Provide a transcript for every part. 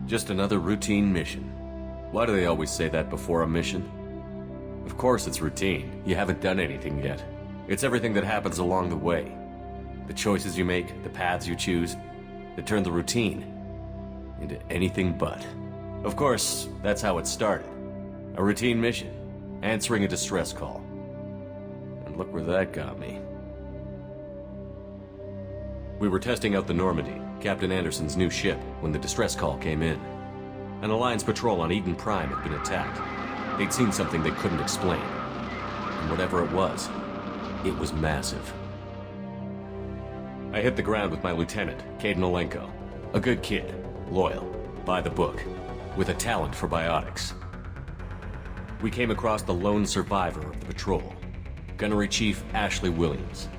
Just another routine mission. Why do they always say that before a mission? Of course it's routine. You haven't done anything yet. It's everything that happens along the way. The choices you make, the paths you choose, that turn the routine into anything but. Of course, that's how it started. A routine mission, answering a distress call. And look where that got me. We were testing out the Normandy, Captain Anderson's new ship, when the distress call came in. An Alliance patrol on Eden Prime had been attacked. They'd seen something they couldn't explain. And whatever it was massive. I hit the ground with my lieutenant, Caden Olenko. A good kid, loyal, by the book, with a talent for biotics. We came across the lone survivor of the patrol, Gunnery Chief Ashley Williams.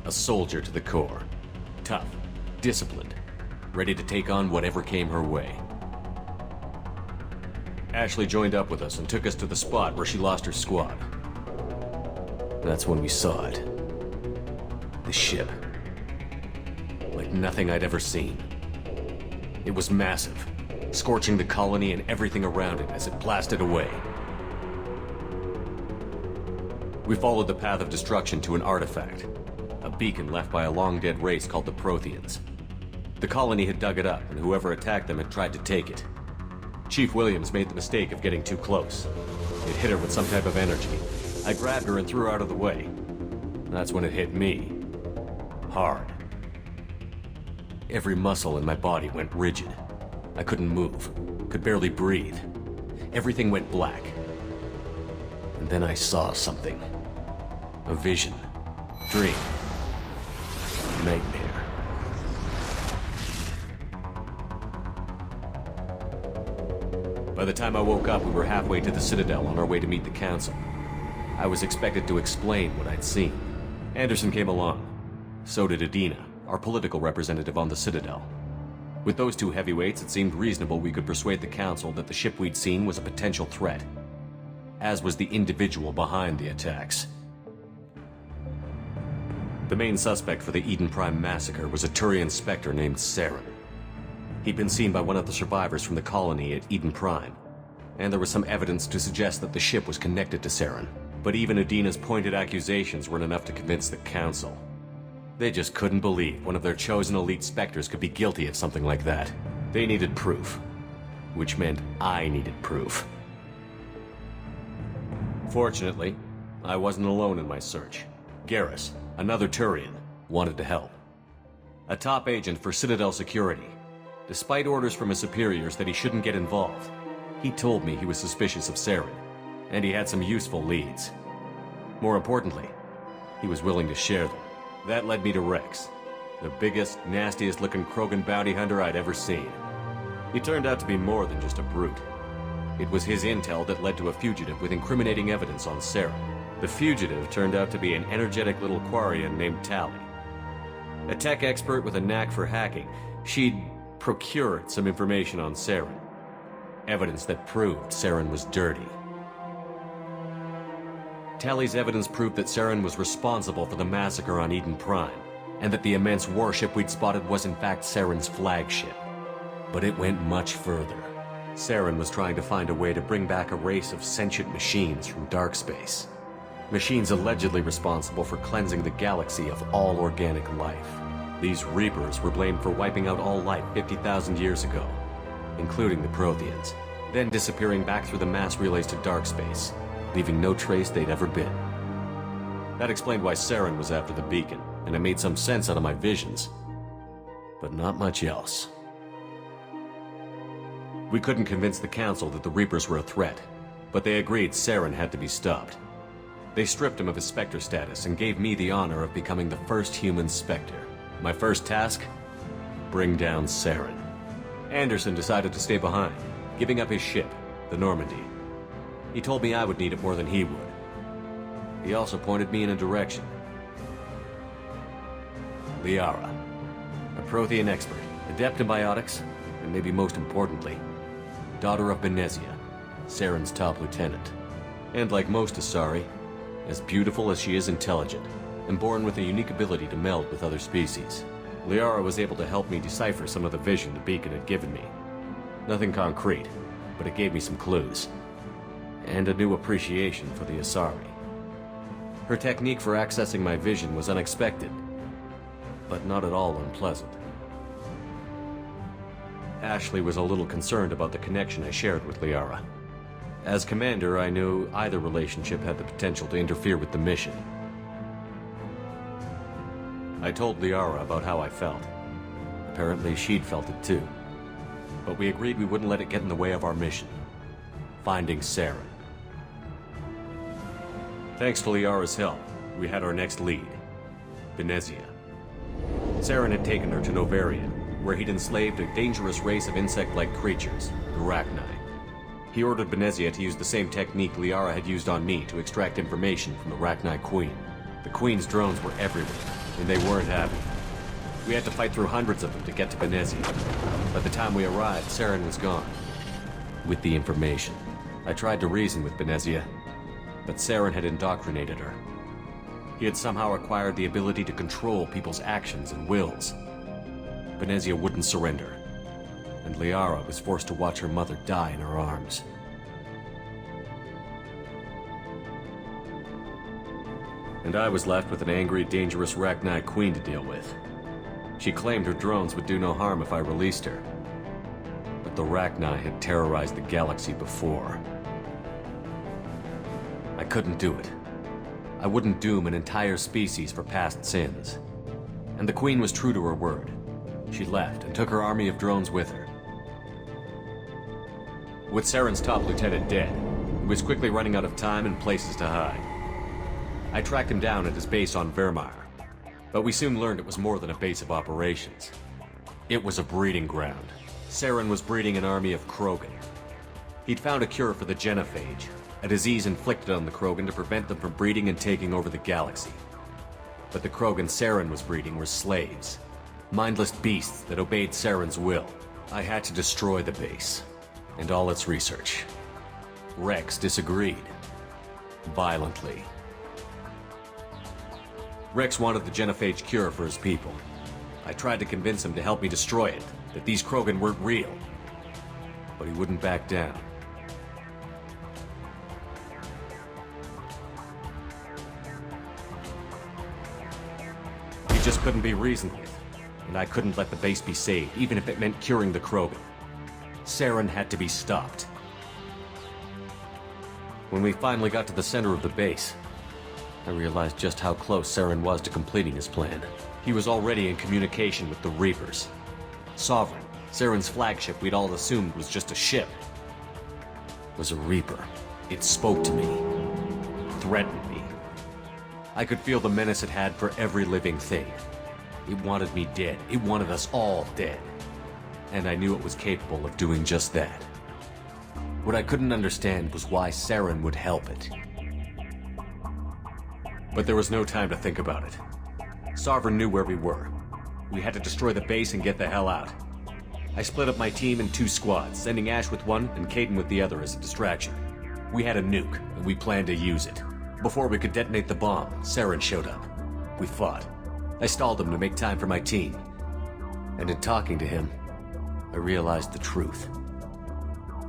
A soldier to the core. Tough, disciplined, ready to take on whatever came her way. Ashley joined up with us and took us to the spot where she lost her squad. That's when we saw it. The ship. Like nothing I'd ever seen. It was massive, scorching the colony and everything around it as it blasted away. We followed the path of destruction to an artifact, a beacon left by a long-dead race called the Protheans. The colony had dug it up, and whoever attacked them had tried to take it. Chief Williams made the mistake of getting too close. It hit her with some type of energy. I grabbed her and threw her out of the way. That's when it hit me. Hard. Every muscle in my body went rigid. I couldn't move, could barely breathe. Everything went black. And then I saw something. A vision. Dream. Nightmare. By the time I woke up, we were halfway to the Citadel on our way to meet the Council. I was expected to explain what I'd seen. Anderson came along. So did Adina, our political representative on the Citadel. With those two heavyweights, it seemed reasonable we could persuade the Council that the ship we'd seen was a potential threat, as was the individual behind the attacks. The main suspect for the Eden Prime massacre was a Turian Spectre named Saren. He'd been seen by one of the survivors from the colony at Eden Prime, and there was some evidence to suggest that the ship was connected to Saren. But even Adina's pointed accusations weren't enough to convince the Council. They just couldn't believe one of their chosen elite Spectres could be guilty of something like that. They needed proof, which meant I needed proof. Fortunately, I wasn't alone in my search. Garrus, another Turian, wanted to help. A top agent for Citadel Security. Despite orders from his superiors that he shouldn't get involved, he told me he was suspicious of Saren, and he had some useful leads. More importantly, he was willing to share them. That led me to Rex, the biggest, nastiest-looking Krogan bounty hunter I'd ever seen. He turned out to be more than just a brute. It was his intel that led to a fugitive with incriminating evidence on Saren. The fugitive turned out to be an energetic little Quarian named Tali. A tech expert with a knack for hacking, she'd procured some information on Saren. Evidence that proved Saren was dirty. Tali's evidence proved that Saren was responsible for the massacre on Eden Prime, and that the immense warship we'd spotted was in fact Saren's flagship. But it went much further. Saren was trying to find a way to bring back a race of sentient machines from dark space. Machines allegedly responsible for cleansing the galaxy of all organic life. These Reapers were blamed for wiping out all life 50,000 years ago, including the Protheans, then disappearing back through the mass relays to dark space, leaving no trace they'd ever been. That explained why Saren was after the beacon, and it made some sense out of my visions. But not much else. We couldn't convince the Council that the Reapers were a threat, but they agreed Saren had to be stopped. They stripped him of his Spectre status and gave me the honor of becoming the first human Spectre. My first task? Bring down Saren. Anderson decided to stay behind, giving up his ship, the Normandy. He told me I would need it more than he would. He also pointed me in a direction. Liara, a Prothean expert, adept in biotics, and maybe most importantly, daughter of Benezia, Saren's top lieutenant. And like most Asari, as beautiful as she is intelligent, and born with a unique ability to meld with other species. Liara was able to help me decipher some of the vision the beacon had given me. Nothing concrete, but it gave me some clues. And a new appreciation for the Asari. Her technique for accessing my vision was unexpected, but not at all unpleasant. Ashley was a little concerned about the connection I shared with Liara. As commander, I knew either relationship had the potential to interfere with the mission. I told Liara about how I felt. Apparently, she'd felt it too. But we agreed we wouldn't let it get in the way of our mission. Finding Saren. Thanks to Liara's help, we had our next lead. Venezia. Saren had taken her to Novaria, where he'd enslaved a dangerous race of insect-like creatures, the Rachni. He ordered Venezia to use the same technique Liara had used on me to extract information from the Rachni Queen. The Queen's drones were everywhere, and they weren't happy. We had to fight through hundreds of them to get to Venezia. By the time we arrived, Saren was gone. With the information. I tried to reason with Venezia, but Saren had indoctrinated her. He had somehow acquired the ability to control people's actions and wills. Venezia wouldn't surrender, and Liara was forced to watch her mother die in her arms. And I was left with an angry, dangerous Rachni Queen to deal with. She claimed her drones would do no harm if I released her. But the Rachni had terrorized the galaxy before. I couldn't do it. I wouldn't doom an entire species for past sins. And the Queen was true to her word. She left and took her army of drones with her. With Saren's top lieutenant dead, he was quickly running out of time and places to hide. I tracked him down at his base on Vermeer, but we soon learned it was more than a base of operations. It was a breeding ground. Saren was breeding an army of Krogan. He'd found a cure for the genophage, a disease inflicted on the Krogan to prevent them from breeding and taking over the galaxy. But the Krogan Saren was breeding were slaves, mindless beasts that obeyed Saren's will. I had to destroy the base, and all its research. Rex disagreed. Violently. Rex wanted the genophage cure for his people. I tried to convince him to help me destroy it, that these Krogan weren't real. But he wouldn't back down. He just couldn't be reasoned with, and I couldn't let the base be saved, even if it meant curing the Krogan. Saren had to be stopped. When we finally got to the center of the base, I realized just how close Saren was to completing his plan. He was already in communication with the Reapers. Sovereign, Saren's flagship we'd all assumed was just a ship, was a Reaper. It spoke to me, threatened me. I could feel the menace it had for every living thing. It wanted me dead. It wanted us all dead. And I knew it was capable of doing just that. What I couldn't understand was why Saren would help it. But there was no time to think about it. Sovereign knew where we were. We had to destroy the base and get the hell out. I split up my team in 2 squads, sending Ash with one and Caden with the other as a distraction. We had a nuke, and we planned to use it. Before we could detonate the bomb, Saren showed up. We fought. I stalled him to make time for my team. And in talking to him, I realized the truth.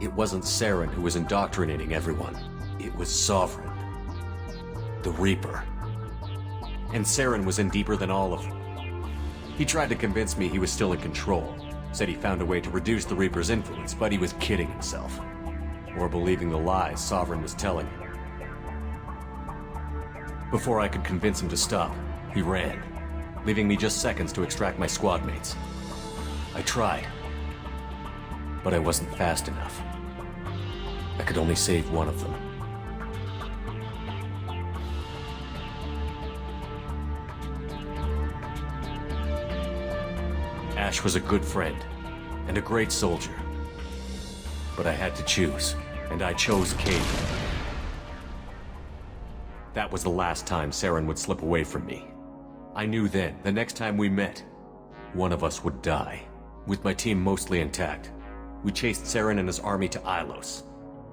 It wasn't Saren who was indoctrinating everyone. It was Sovereign. The Reaper. And Saren was in deeper than all of them. He tried to convince me he was still in control. Said he found a way to reduce the Reaper's influence, but he was kidding himself. Or believing the lies Sovereign was telling him. Before I could convince him to stop, he ran, leaving me just seconds to extract my squad mates. I tried, but I wasn't fast enough. I could only save one of them. Ash was a good friend, and a great soldier. But I had to choose, and I chose Caden. That was the last time Saren would slip away from me. I knew then, the next time we met, one of us would die. With my team mostly intact, we chased Saren and his army to Ilos,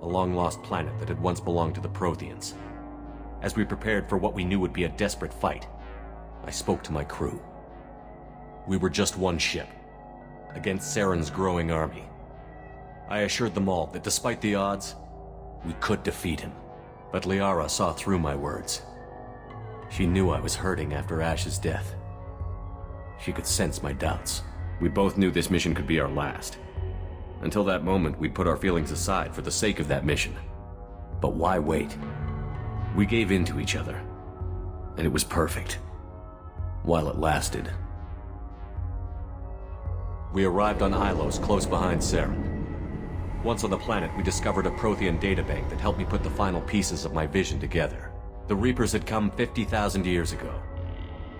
a long-lost planet that had once belonged to the Protheans. As we prepared for what we knew would be a desperate fight, I spoke to my crew. We were just one ship, against Saren's growing army. I assured them all that despite the odds, we could defeat him. But Liara saw through my words. She knew I was hurting after Ash's death. She could sense my doubts. We both knew this mission could be our last. Until that moment, we'd put our feelings aside for the sake of that mission. But why wait? We gave in to each other, and it was perfect. While it lasted. We arrived on Ilos, close behind Saren. Once on the planet, we discovered a Prothean databank that helped me put the final pieces of my vision together. The Reapers had come 50,000 years ago,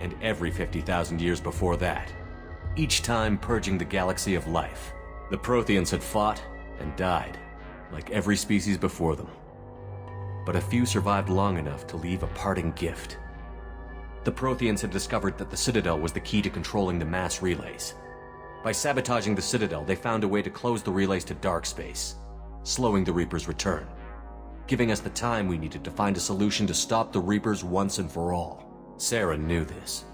and every 50,000 years before that, each time purging the galaxy of life. The Protheans had fought and died, like every species before them. But a few survived long enough to leave a parting gift. The Protheans had discovered that the Citadel was the key to controlling the mass relays. By sabotaging the Citadel, they found a way to close the relays to dark space, slowing the Reapers' return, giving us the time we needed to find a solution to stop the Reapers once and for all. Saren knew this.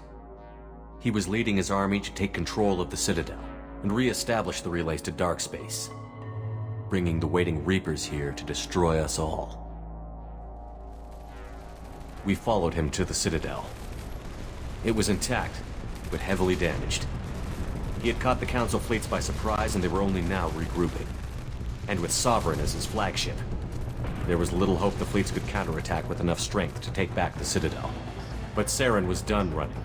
He was leading his army to take control of the Citadel and re-establish the relays to dark space, bringing the waiting Reapers here to destroy us all. We followed him to the Citadel. It was intact, but heavily damaged. He had caught the Council fleets by surprise, and they were only now regrouping. And with Sovereign as his flagship, there was little hope the fleets could counterattack with enough strength to take back the Citadel. But Saren was done running,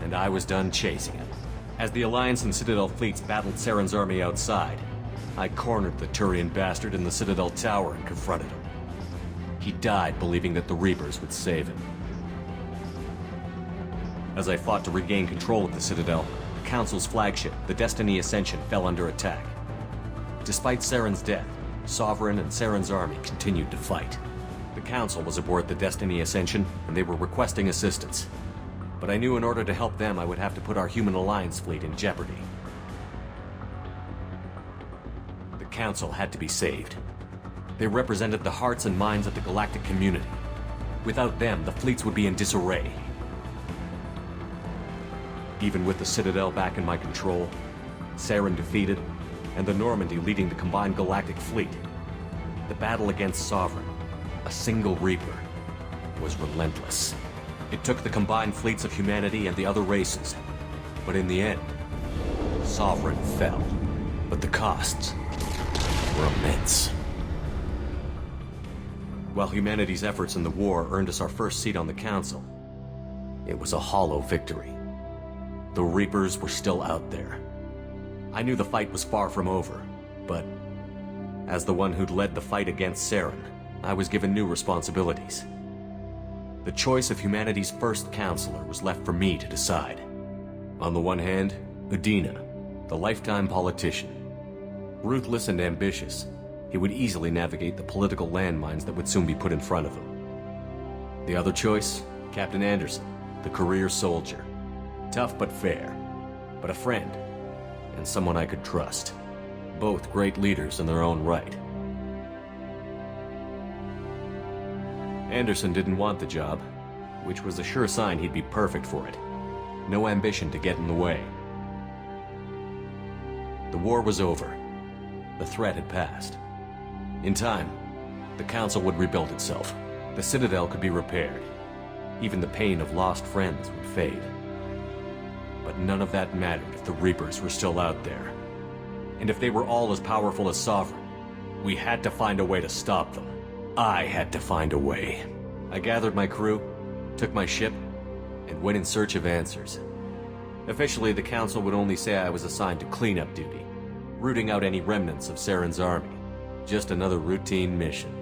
and I was done chasing him. As the Alliance and Citadel fleets battled Saren's army outside, I cornered the Turian bastard in the Citadel tower and confronted him. He died believing that the Reapers would save him. As I fought to regain control of the Citadel, the Council's flagship, the Destiny Ascension, fell under attack. Despite Saren's death, Sovereign and Saren's army continued to fight. The Council was aboard the Destiny Ascension, and they were requesting assistance. But I knew in order to help them, I would have to put our human Alliance fleet in jeopardy. The Council had to be saved. They represented the hearts and minds of the galactic community. Without them, the fleets would be in disarray. Even with the Citadel back in my control, Saren defeated, and the Normandy leading the combined galactic fleet, the battle against Sovereign, a single Reaper, was relentless. It took the combined fleets of humanity and the other races, but in the end, Sovereign fell. But the costs were immense. While humanity's efforts in the war earned us our first seat on the Council, it was a hollow victory. The Reapers were still out there. I knew the fight was far from over, but as the one who'd led the fight against Saren, I was given new responsibilities. The choice of humanity's first counselor was left for me to decide. On the one hand, Udina, the lifetime politician. Ruthless and ambitious, he would easily navigate the political landmines that would soon be put in front of him. The other choice, Captain Anderson, the career soldier. Tough but fair, but a friend, and someone I could trust. Both great leaders in their own right. Anderson didn't want the job, which was a sure sign he'd be perfect for it. No ambition to get in the way. The war was over. The threat had passed. In time, the Council would rebuild itself. The Citadel could be repaired. Even the pain of lost friends would fade. But none of that mattered if the Reapers were still out there. And if they were all as powerful as Sovereign, we had to find a way to stop them. I had to find a way. I gathered my crew, took my ship, and went in search of answers. Officially, the Council would only say I was assigned to cleanup duty, rooting out any remnants of Saren's army. Just another routine mission.